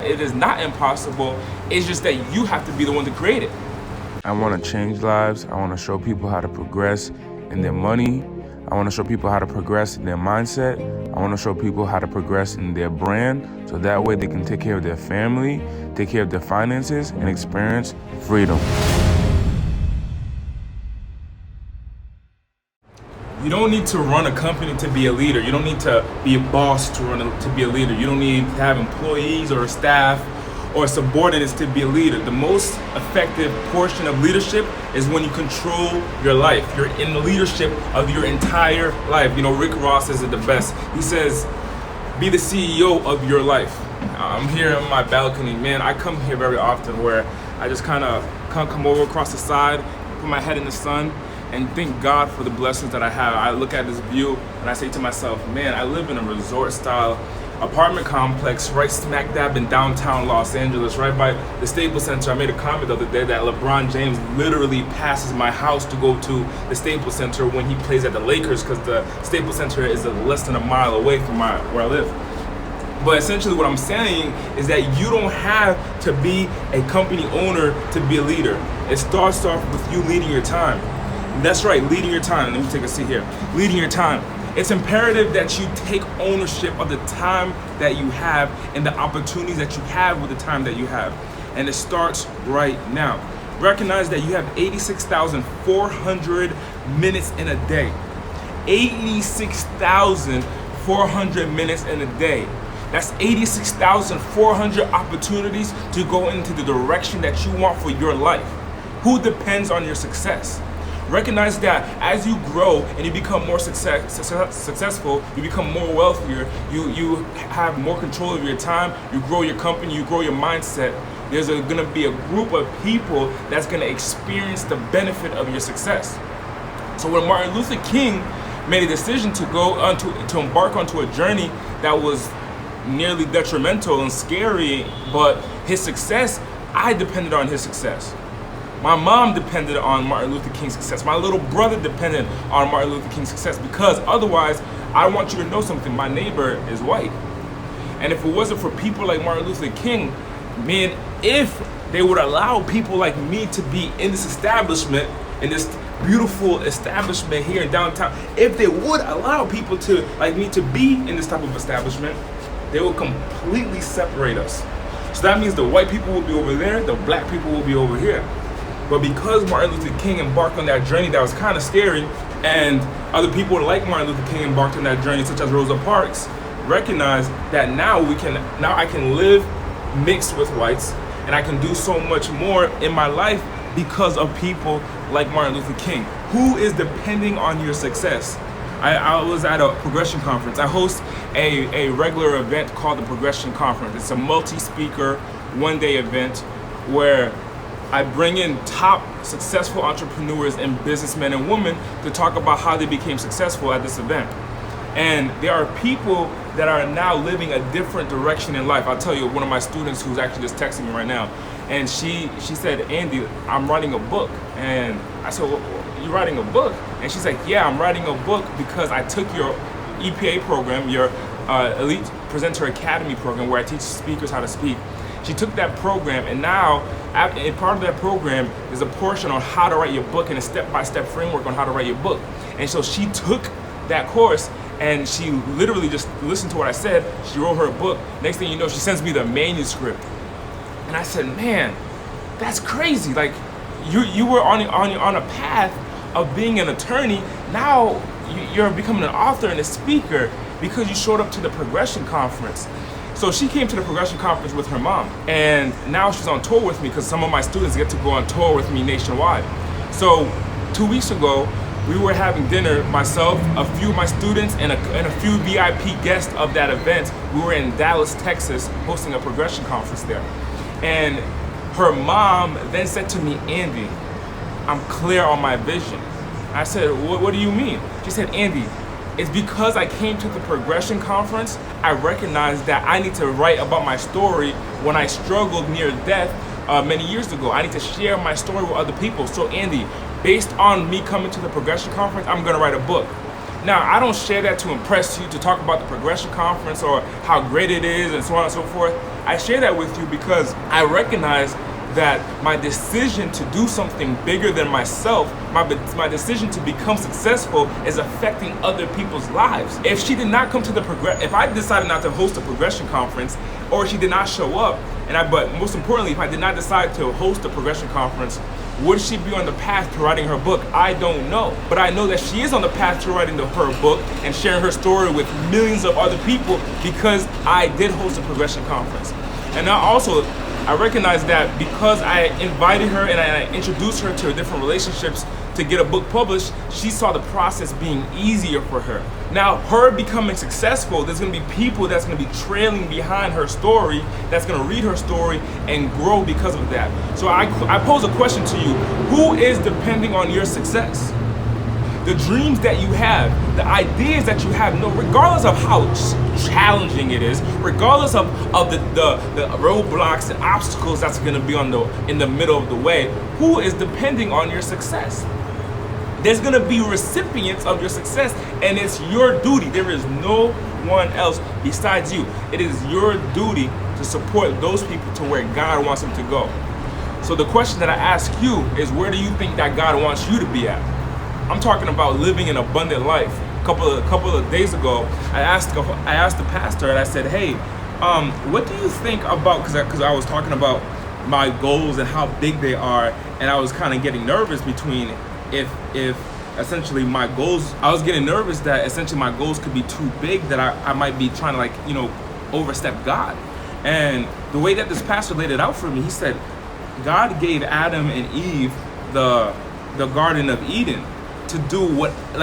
it is not impossible. It's just that you have to be the one to create it. I want to change lives. I want to show people how to progress in their money. I want to show people how to progress in their mindset. I want to show people how to progress in their brand, so that way they can take care of their family, take care of their finances, and experience freedom. You don't need to run a company to be a leader. You don't need to be a boss to be a leader. You don't need to have employees or staff or subordinates to be a leader. The most effective portion of leadership is when you control your life. You're in the leadership of your entire life. You know, Rick Ross says it the best. He says, be the CEO of your life. I'm here on my balcony. Man, I come here very often where I just kind of come over across the side, put my head in the sun, and thank God for the blessings that I have. I look at this view and I say to myself, man, I live in a resort style apartment complex right smack dab in downtown Los Angeles, right by the Staples Center. I made a comment the other day that LeBron James literally passes my house to go to the Staples Center when he plays at the Lakers, because the Staples Center is less than a mile away from where I live. But essentially what I'm saying is that you don't have to be a company owner to be a leader. It starts off with you leading your time. That's right, leading your time. Let me take a seat here. Leading your time. It's imperative that you take ownership of the time that you have and the opportunities that you have with the time that you have. And it starts right now. Recognize that you have 86,400 minutes in a day. 86,400 minutes in a day. That's 86,400 opportunities to go into the direction that you want for your life. Who depends on your success? Recognize that as you grow and you become more successful, you become more wealthier, you have more control of your time, you grow your company, you grow your mindset, there's gonna be a group of people that's gonna experience the benefit of your success. So when Martin Luther King made a decision to to embark onto a journey that was nearly detrimental and scary, but his success, I depended on his success. My mom depended on Martin Luther King's success. My little brother depended on Martin Luther King's success, because otherwise, I want you to know something, my neighbor is white. And if it wasn't for people like Martin Luther King, man, if they would allow people like me to be in this establishment, in this beautiful establishment here in downtown, if they would allow people to like me to be in this type of establishment, they will completely separate us. So that means the white people will be over there, the black people will be over here. But because Martin Luther King embarked on that journey that was kind of scary, and other people like Martin Luther King embarked on that journey, such as Rosa Parks, recognize that now I can live mixed with whites, and I can do so much more in my life because of people like Martin Luther King. Who is depending on your success? I was at a progression conference. I host a regular event called the Progression Conference. It's a multi-speaker, one-day event where I bring in top successful entrepreneurs and businessmen and women to talk about how they became successful at this event. And there are people that are now living a different direction in life. I'll tell you, one of my students who's actually just texting me right now, and she said, Andy, I'm writing a book. And I said, well, you're writing a book? And she's like, yeah, I'm writing a book because I took your EPA program, your Elite Presenter Academy program, where I teach speakers how to speak. She took that program, and now, and part of that program is a portion on how to write your book and a step-by-step framework on how to write your book. And so she took that course, and she literally just listened to what I said. She wrote her book. Next thing you know, she sends me the manuscript. And I said, man, that's crazy. Like, you were on a path of being an attorney. Now you're becoming an author and a speaker because you showed up to the Progression Conference. So she came to the Progression Conference with her mom, and now she's on tour with me because some of my students get to go on tour with me nationwide. So 2 weeks ago, we were having dinner, myself, a few of my students, and a few VIP guests of that event. We were in Dallas, Texas, hosting a Progression Conference there. And her mom then said to me, Andy, I'm clear on my vision. I said, what do you mean? She said, Andy, it's because I came to the Progression Conference, I recognized that I need to write about my story when I struggled near death many years ago. I need to share my story with other people. So Andy, based on me coming to the Progression Conference, I'm gonna write a book. Now, I don't share that to impress you, to talk about the progression conference or how great it is and so on and so forth. I share that with you because I recognize that my decision to do something bigger than myself, my decision to become successful is affecting other people's lives. If she did not come to if I decided not to host a progression conference, or she did not show up, but most importantly, if I did not decide to host a progression conference, would she be on the path to writing her book? I don't know. But I know that she is on the path to writing her book and sharing her story with millions of other people because I did host a progression conference. And I recognize that because I invited her and I introduced her to different relationships to get a book published, she saw the process being easier for her. Now, her becoming successful, there's gonna be people that's gonna be trailing behind her story, that's gonna read her story and grow because of that. So I pose a question to you. Who is depending on your success? The dreams that you have, the ideas that you have, regardless of how challenging it is, regardless of the roadblocks and obstacles that's gonna be in the middle of the way, who is depending on your success? There's gonna be recipients of your success, and it's your duty. There is no one else besides you. It is your duty to support those people to where God wants them to go. So the question that I ask you is, where do you think that God wants you to be at? I'm talking about living an abundant life. A couple of days ago, I asked the pastor, and I said, "Hey, what do you think about?" Because I was talking about my goals and how big they are, and I was kind of getting nervous between if essentially my goals. I was getting nervous that essentially my goals could be too big, that I might be trying to overstep God. And the way that this pastor laid it out for me, he said, God gave Adam and Eve the Garden of Eden to do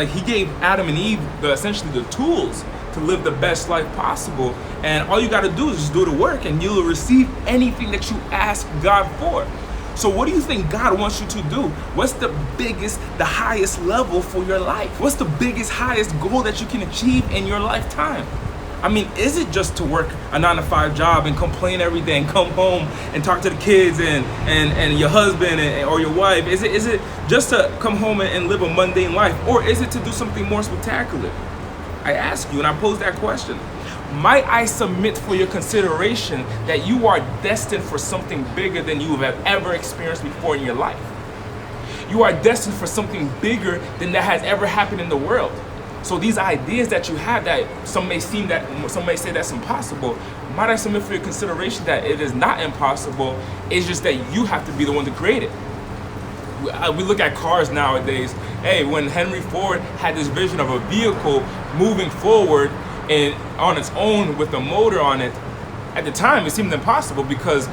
he gave Adam and Eve essentially the tools to live the best life possible. And all you got to do is just do the work, and you'll receive anything that you ask God for. So what do you think God wants you to do? What's the biggest, the highest level for your life? What's the biggest, highest goal that you can achieve in your lifetime? I mean, is it just to work a 9-to-5 job and complain every day and come home and talk to the kids and your husband or your wife? Is it just to come home and live a mundane life? Or is it to do something more spectacular? I ask you, and I pose that question. Might I submit for your consideration that you are destined for something bigger than you have ever experienced before in your life? You are destined for something bigger than that has ever happened in the world. So these ideas that you have, that some may say that's impossible, might I submit for your consideration that it is not impossible? It's just that you have to be the one to create it. We look at cars nowadays. Hey, when Henry Ford had this vision of a vehicle moving forward and on its own with a motor on it, at the time it seemed impossible because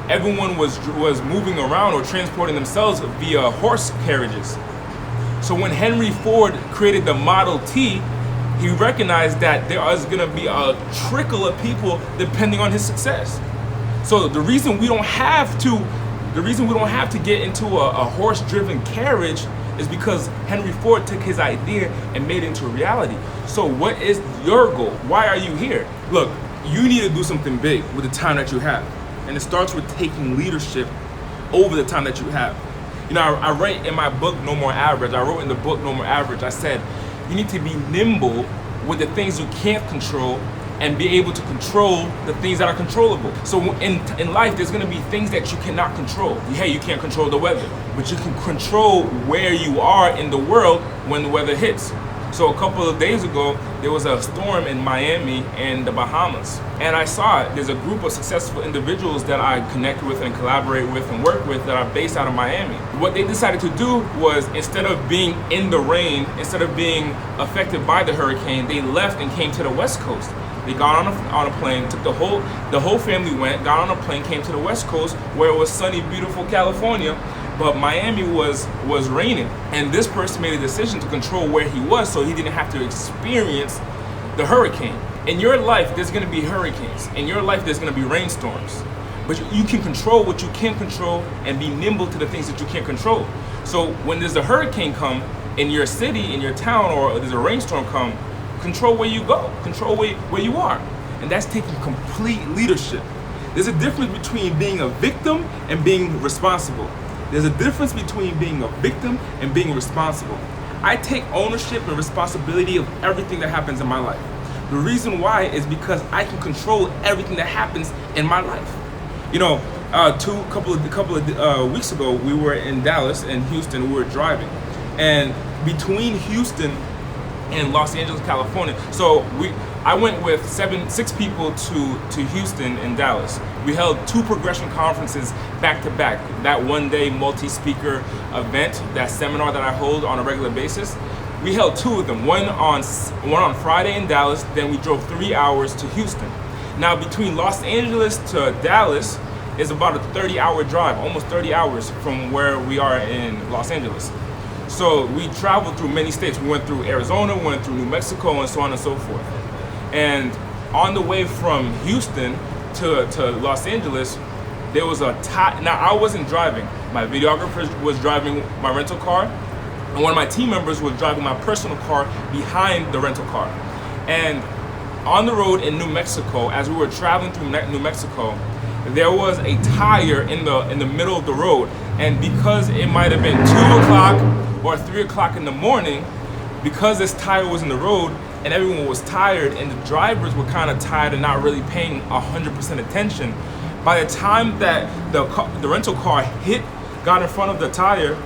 everyone was moving around or transporting themselves via horse carriages. So when Henry Ford created the Model T, he recognized that there is going to be a trickle of people depending on his success. So the reason we don't have to get into a horse-driven carriage is because Henry Ford took his idea and made it into reality. So what is your goal? Why are you here? Look, you need to do something big with the time that you have. And it starts with taking leadership over the time that you have. I write in my book, No More Average. I wrote in the book, No More Average, I said, you need to be nimble with the things you can't control and be able to control the things that are controllable. So in life, there's gonna be things that you cannot control. Hey, you can't control the weather, but you can control where you are in the world when the weather hits. So a couple of days ago, there was a storm in Miami and the Bahamas. And I saw it. There's a group of successful individuals that I connect with and collaborate with and work with that are based out of Miami. What they decided to do was, instead of being in the rain, instead of being affected by the hurricane, they left and came to the West Coast. They got on a plane, took the whole family went, got on a plane, came to the West Coast where it was sunny, beautiful California. But Miami was raining, and this person made a decision to control where he was so he didn't have to experience the hurricane. In your life, there's gonna be hurricanes. In your life, there's gonna be rainstorms. But you can control what you can control and be nimble to the things that you can't control. So when there's a hurricane come in your city, in your town, or there's a rainstorm come, control where you go, control where you are. And that's taking complete leadership. There's a difference between being a victim and being responsible. There's a difference between being a victim and being responsible. I take ownership and responsibility of everything that happens in my life. The reason why is because I can control everything that happens in my life. You know, a couple of weeks ago, we were in Dallas and Houston. We were driving, and between Houston and Los Angeles, California. So I went with six people to Houston and Dallas. We held 2 progression conferences back to back. That one-day multi-speaker event, that seminar that I hold on a regular basis. We held 2 of them. One on Friday in Dallas. Then we drove 3 hours to Houston. Now between Los Angeles to Dallas is about a 30-hour drive, almost 30 hours from where we are in Los Angeles. So we traveled through many states. We went through Arizona, went through New Mexico, and so on and so forth. And on the way from Houston to Los Angeles, there was a tie. Now I wasn't driving. My videographer was driving my rental car, and one of my team members was driving my personal car behind the rental car. And on the road in New Mexico, as we were traveling through New Mexico, there was a tire in the middle of the road. And because it might have been 2 o'clock or 3 o'clock in the morning, because this tire was in the road and everyone was tired and the drivers were kind of tired and not really paying 100% attention, by the time that the rental car got in front of the tire,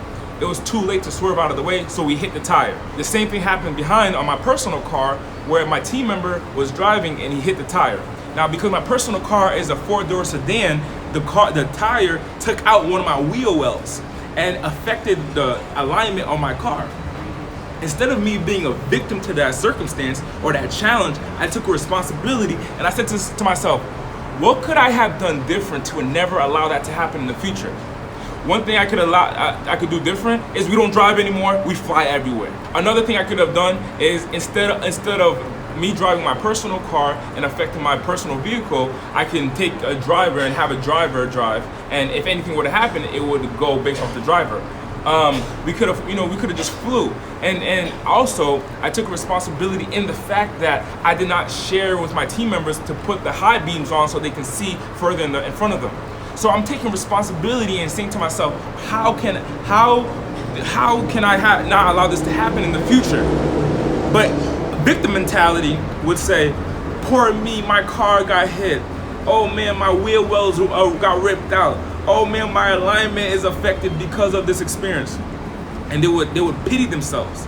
it was too late to swerve out of the way, so we hit the tire. The same thing happened behind on my personal car, where my team member was driving and he hit the tire. Now, because my personal car is a 4-door sedan, the tire took out one of my wheel wells and affected the alignment on my car. Instead of me being a victim to that circumstance or that challenge, I took a responsibility and I said to myself, what could I have done different to never allow that to happen in the future? One thing I could do different is we don't drive anymore, we fly everywhere. Another thing I could have done is instead of me driving my personal car and affecting my personal vehicle, I can take a driver and have a driver drive, and if anything were to happen, it would go based off the driver. We could have just flew. And also, I took responsibility in the fact that I did not share with my team members to put the high beams on so they can see further in front of them. So I'm taking responsibility and saying to myself, how can I not allow this to happen in the future? But victim mentality would say, poor me, my car got hit. Oh man, my wheel wells got ripped out. Oh man, my alignment is affected because of this experience. And they would pity themselves.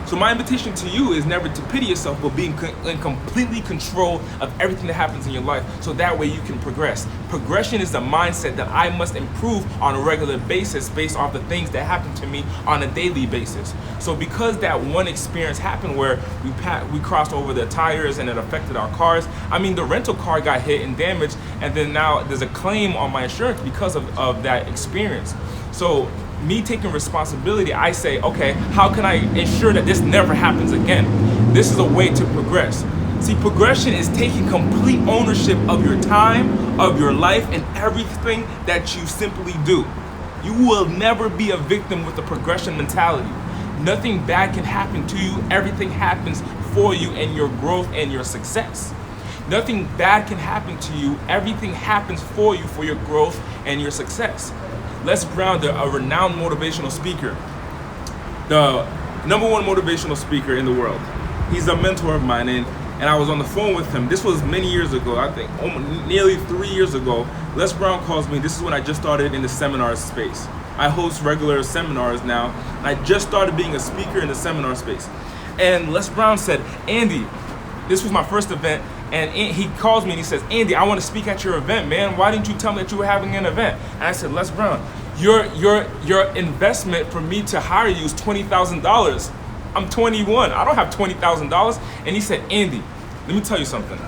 So my invitation to you is never to pity yourself, but be in completely control of everything that happens in your life, so that way you can progress. Progression is the mindset that I must improve on a regular basis based off the things that happen to me on a daily basis. So because that one experience happened where we crossed over the tires and it affected our cars, I mean the rental car got hit and damaged, and then now there's a claim on my insurance because of that experience. So me taking responsibility, I say, okay, how can I ensure that this never happens again? This is a way to progress. See, progression is taking complete ownership of your time, of your life, and everything that you simply do. You will never be a victim with a progression mentality. Nothing bad can happen to you. Everything happens for you and your growth and your success. Nothing bad can happen to you. Everything happens for you for your growth and your success. Les Brown, a renowned motivational speaker, the #1 motivational speaker in the world. He's a mentor of mine, and I was on the phone with him. This was many years ago, I think nearly 3 years ago. Les Brown calls me. This is when I just started in the seminar space. I host regular seminars now, and I just started being a speaker in the seminar space. And Les Brown said, Andy, this was my first event, and he calls me and he says, Andy, I want to speak at your event, man. Why didn't you tell me that you were having an event? And I said, Les Brown, your investment for me to hire you is $20,000. I'm 21. I don't have $20,000. And he said, Andy, let me tell you something.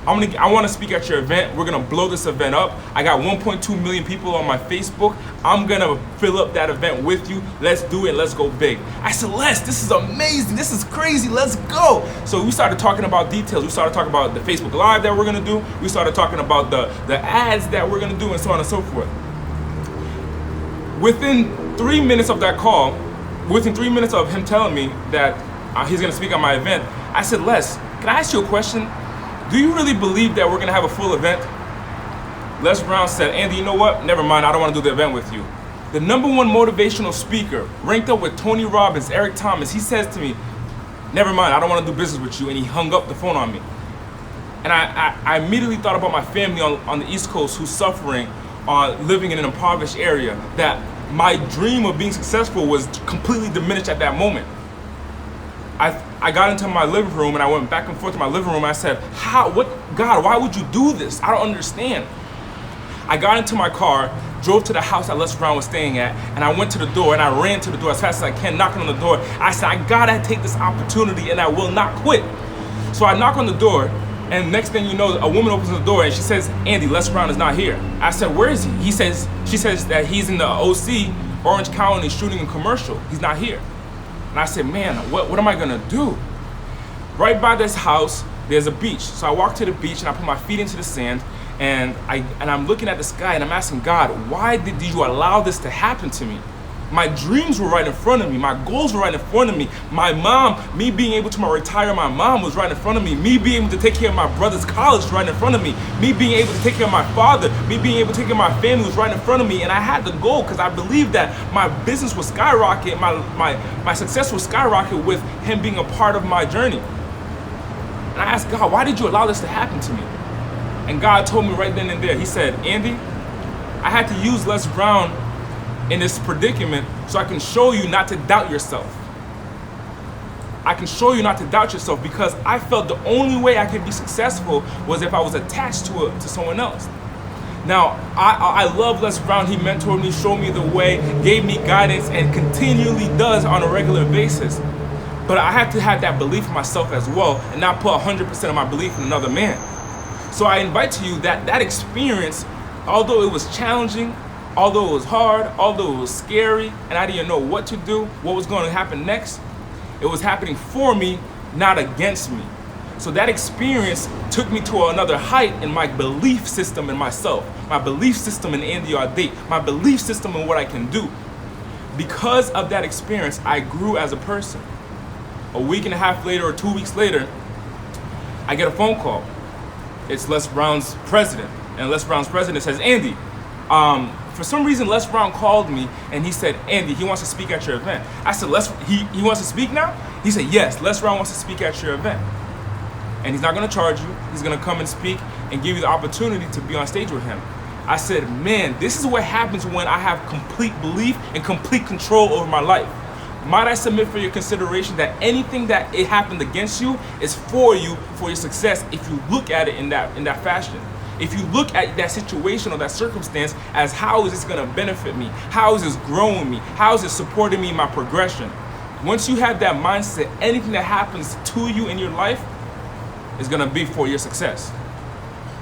I want to speak at your event. We're gonna blow this event up. I got 1.2 million people on my Facebook. I'm gonna fill up that event with you. Let's do it. Let's go big. I said, Les, this is amazing. This is crazy. Let's go. So we started talking about details. We started talking about the Facebook Live that we're gonna do. We started talking about the ads that we're gonna do, and so on and so forth. Within 3 minutes of that call, within 3 minutes of him telling me that he's gonna speak at my event, I said, Les, can I ask you a question? Do you really believe that we're gonna have a full event? Les Brown said, Andy, you know what? Never mind, I don't wanna do the event with you. The #1 motivational speaker, ranked up with Tony Robbins, Eric Thomas, he says to me, never mind, I don't want to do business with you, and he hung up the phone on me. And I immediately thought about my family on the East Coast who's suffering, living in an impoverished area, that my dream of being successful was completely diminished at that moment. I got into my living room and I went back and forth to my living room and I said, God, why would you do this? I don't understand. I got into my car, drove to the house that Les Brown was staying at, and I went to the door and I ran to the door as fast as I can, knocking on the door. I said, I gotta take this opportunity and I will not quit. So I knock on the door, and next thing you know, a woman opens the door and she says, Andy, Les Brown is not here. I said, where is he? She says that he's in the OC, Orange County, shooting a commercial. He's not here. And I said, man, what am I gonna do? Right by this house, there's a beach. So I walk to the beach and I put my feet into the sand, and I'm looking at the sky and I'm asking God, why did you allow this to happen to me? My dreams were right in front of me. My goals were right in front of me. My mom, me being able to retire my mom was right in front of me. Me being able to take care of my brother's college was right in front of me. Me being able to take care of my father, me being able to take care of my family was right in front of me. And I had the goal because I believed that my business would skyrocket, my success would skyrocket with him being a part of my journey. And I asked God, why did you allow this to happen to me? And God told me right then and there, he said, Andy, I had to use Les Brown in this predicament so I can show you not to doubt yourself. I can show you not to doubt yourself because I felt the only way I could be successful was if I was attached to someone else. Now, I love Les Brown. He mentored me, showed me the way, gave me guidance, and continually does on a regular basis. But I had to have that belief in myself as well and not put 100% of my belief in another man. So I invite to you that experience, although it was challenging, although it was hard, although it was scary, and I didn't know what to do, what was going to happen next, it was happening for me, not against me. So that experience took me to another height in my belief system in myself, my belief system in Andy Audate, my belief system in what I can do. Because of that experience, I grew as a person. A week and a half later or 2 weeks later, I get a phone call. It's Les Brown's president, and Les Brown's president says, Andy, for some reason, Les Brown called me and he said, Andy, he wants to speak at your event. I said, he wants to speak now? He said, yes, Les Brown wants to speak at your event. And he's not gonna charge you. He's gonna come and speak and give you the opportunity to be on stage with him. I said, man, this is what happens when I have complete belief and complete control over my life. Might I submit for your consideration that anything that it happened against you is for you, for your success, if you look at it in that fashion. If you look at that situation or that circumstance as how is this gonna benefit me? How is this growing me? How is it supporting me in my progression? Once you have that mindset, anything that happens to you in your life is gonna be for your success.